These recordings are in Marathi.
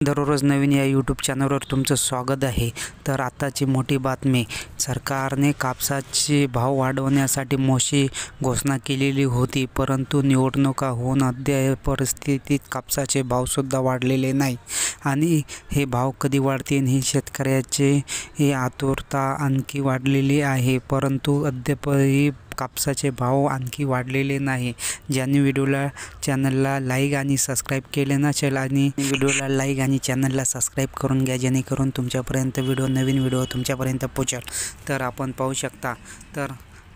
दररोज नवीन या यूट्यूब चॅनलवर तुमचं स्वागत आहे। तर आताची मोठी बातमी, सरकारने कापसाचे भाव वाढवण्यासाठी मोठी घोषणा केलेली होती, परंतु निवडणुका होऊन अद्याप परिस्थितीत कापसाचे भावसुद्धा वाढलेले नाही आणि हे भाव कधी वाढतील ही शेतकऱ्याची आतुरता आणखी वाढलेली आहे। परंतु अद्यापही कापसाचे भाव आणखी वाढलेले नाही। ज्यांनी चॅनलला लाईक आणि सबस्क्राईब केले नसेल आणि व्हिडिओला लाईक आणि चॅनलला सबस्क्राईब करून घ्या, जेणेकरून तुमच्यापर्यंत नवीन व्हिडिओ तुमच्यापर्यंत पोहोचेल। तर आपण पाहू शकता, तर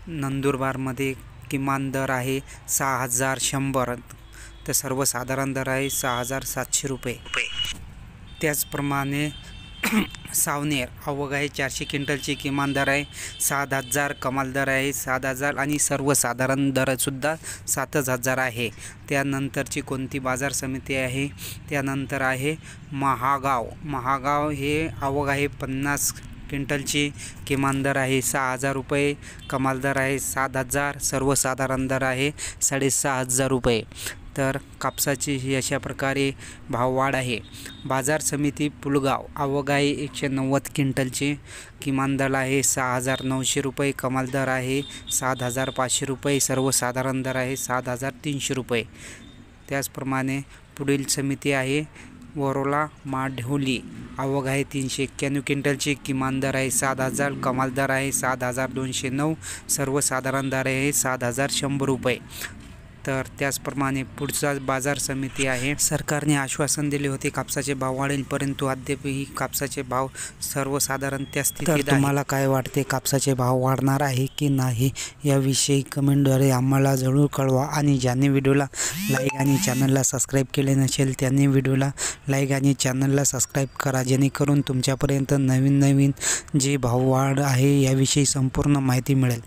नंदुरबारमध्ये किमान दर आहे 6100, तर सर्वसाधारण दर आहे 6700 रुपये। त्याचप्रमाणे सावनेर आवक आहे 400 क्विंटलची, किमान दर आहे 7000, कमाल दर आहे 7000 आणि सर्वसाधारण दरसुद्धा 7000 आहे। त्यानंतरची कोणती बाजार समिती आहे, त्यानंतर आहे महागाव हे आवक आहे 50 क्विंटलची, किमान दर आहे 6000 रुपये, कमाल दर आहे 7000, सर्वसाधारण दर आहे 6500 रुपये। तर कापसाची ही अशा प्रकारे भाववाढ आहे। बाजार समिती पुलगाव आवक आहे 190 क्विंटलची, किमान दर आहे 6900 रुपये, कमाल दर आहे 7500 रुपये, सर्वसाधारण दर आहे 7300 रुपये। त्याचप्रमाणे पुढील समिती आहे वरोला माढोली, आवक आहे 391 क्विंटलची, किमान दर आहे 7000, कमाल दर आहे 7209, सर्वसाधारण दर आहे 7100 रुपये। तर त्याचप्रमाणे पुढचा बाजार समिती आहे, सरकारने आश्वासन दिले होते कापसाचे भाव वाढेल, परंतु अद्यापही कापसाचे भाव सर्वसाधारण त्या स्थितीत आहे। तुम्हाला काय वाटते, कापसाचे भाव वाढणार आहे की नाही याविषयी कमेंटद्वारे आम्हाला जरूर कळवा। आणि ज्यांनी व्हिडिओला लाईक आणि चॅनलला सबस्क्राईब केले नसेल त्यांनी व्हिडिओला लाईक आणि चॅनलला सबस्क्राईब करा, जेणेकरून तुमच्यापर्यंत नवीन जे भाववाढ आहे याविषयी संपूर्ण माहिती मिळेल।